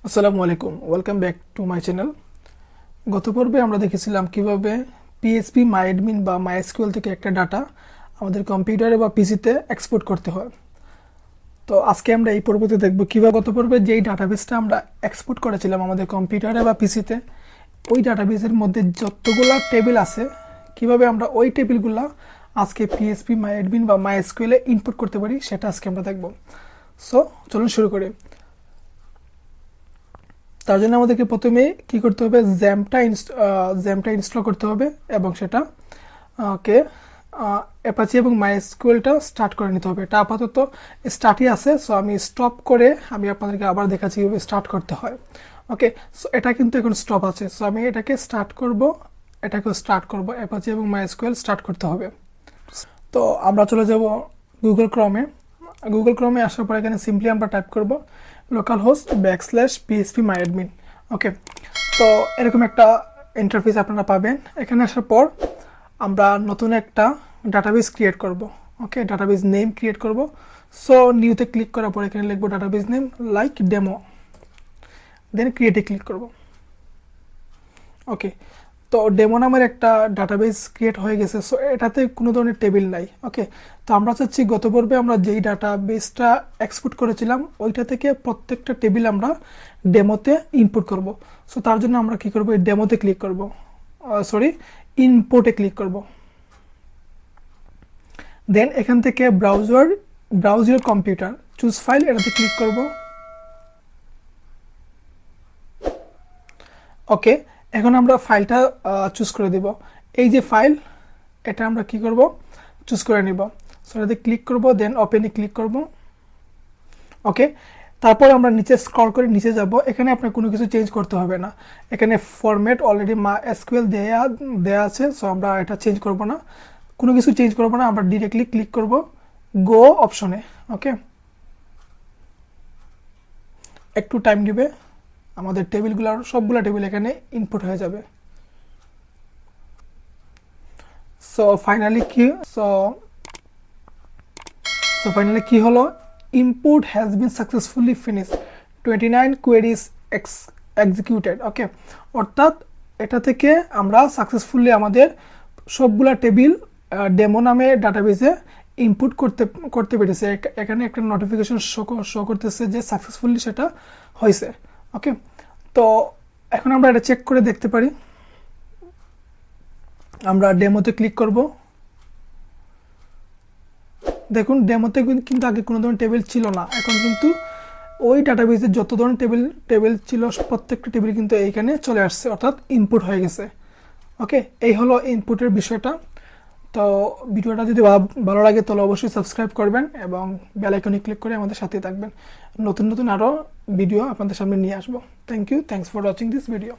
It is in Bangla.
আসসালামু আলাইকুম, welcome back to my channel. গত পর্বে আমরা দেখেছিলাম কিভাবে phpMyAdmin বা MySQL থেকে একটা ডাটা আমাদের কম্পিউটারে বা পিসিতে এক্সপোর্ট করতে হয়। তো আজকে আমরা এই পর্বতে দেখব কিভাবে গত পর্বে যেই ডাটাবেসটা আমরা এক্সপোর্ট করেছিলাম আমাদের কম্পিউটারে বা পিসিতে, ওই ডাটাবেসের মধ্যে যতগুলা টেবিল আছে কিভাবে আমরা ওই টেবিলগুলা আজকে phpMyAdmin বা MySQL এ ইনপুট করতে পারি, সেটা আজকে আমরা দেখব। সো চলুন শুরু করি। তার জন্য আমাদেরকে প্রথমে কি করতে হবে, জ্যামটা ইনস্টল করতে হবে এবং সেটা কে অ্যাপাচি এবং মাইএসকিউএলটা স্টার্ট করে নিতে হবে। এটা আপাতত স্টার্টই আছে, সো আমি স্টপ করে আমি আপনাদেরকে আবার দেখাচ্ছি কীভাবে স্টার্ট করতে হয়। ওকে, সো এটা কিন্তু এখন স্টপ আছে, সো আমি এটাকে স্টার্ট করব, অ্যাপাচি এবং মাইএসকিউএল স্টার্ট করতে হবে। তো আমরা চলে যাব গুগল ক্রমে আসার পর এখানে সিম্পলি আমরা টাইপ করব localhost /phpMyAdmin। ওকে, তো এরকম একটা ইন্টারফেস আপনারা পাবেন। এখানে আসার পর আমরা নতুন একটা ডাটাবেস ক্রিয়েট করব। ওকে, ডাটাবেস নেম ক্রিয়েট করব। সো নিউতে ক্লিক করার পর এখানে লিখব ডাটাবেস নেম লাইক ডেমো, দেন ক্রিয়েটে ক্লিক করব। ওকে, তো ডেমো নামের একটা ডাটাবেস ক্রিয়েট হয়ে গেছে। সো এটাতে কোনো ধরনের টেবিল নাই। ওকে, তো আমরা চাচ্ছি গত পর্বে আমরা যেই ডাটাবেসটা এক্সপোর্ট করেছিলাম ওইটা থেকে প্রত্যেকটা টেবিল আমরা ডেমোতে ইনপুট করব। সো তার জন্য আমরা কি করব, ডেমোতে ক্লিক করব, ইনপুটে ক্লিক করব। দেন এখান থেকে browse your computer, choose file, এটাতে ক্লিক করব। ওকে, এখন আমরা ফাইলটা চুজ করে দেব। এই যে ফাইল, এটা আমরা কি করব, চুজ করে নিব। সো এটাতে ক্লিক করব, দেন ওপেনে ক্লিক করব। ওকে, তারপর আমরা নিচে স্ক্রল করে নিচে যাব। এখানে আপনার কোনো কিছু চেঞ্জ করতে হবে না, এখানে ফরম্যাট অলরেডি MySQL দেয়া আছে। সো আমরা এটা চেঞ্জ করব না, কোনো কিছু চেঞ্জ করব না, আমরা ডিরেক্টলি ক্লিক করব গো অপশনে। ওকে, একটু টাইম নেবে, আমাদের টেবিলগুলোর সবগুলো টেবিল এখানে ইনপুট হয়ে যাবে। সো ফাইনালি কি হলো, import has been successfully finish, 29 queries executed. Okay, অর্থাৎ এটা থেকে আমরা সাকসেসফুলি আমাদের সবগুলা টেবিল ডেমো নামে ডাটাবেসে ইনপুট করতে পেরেছে। এখানে একটা নোটিফিকেশন শো করতেছে যে সাকসেসফুলি সেটা হয়েছে। ওকে, তো এখন আমরা এটা চেক করে দেখতে পারি। আমরা ডেমোতে ক্লিক করব। দেখুন, ডেমোতে কিন্তু আগে কোনো ধরনের টেবিল ছিল না, এখন কিন্তু ওই ডাটাবেসে যত ধরনের টেবিল ছিল প্রত্যেকটা টেবিল কিন্তু এইখানে চলে আসছে, অর্থাৎ ইনপুট হয়ে গেছে। ওকে, এই হলো ইনপুটের বিষয়টা। তো ভিডিওটা যদি ভালো লাগে তাহলে অবশ্যই সাবস্ক্রাইব করবেন এবং বেল আইকনে ক্লিক করে আমাদের সাথে থাকবেন। নতুন আরও ভিডিও আপনাদের সামনে নিয়ে আসবো। Thanks for watching this video.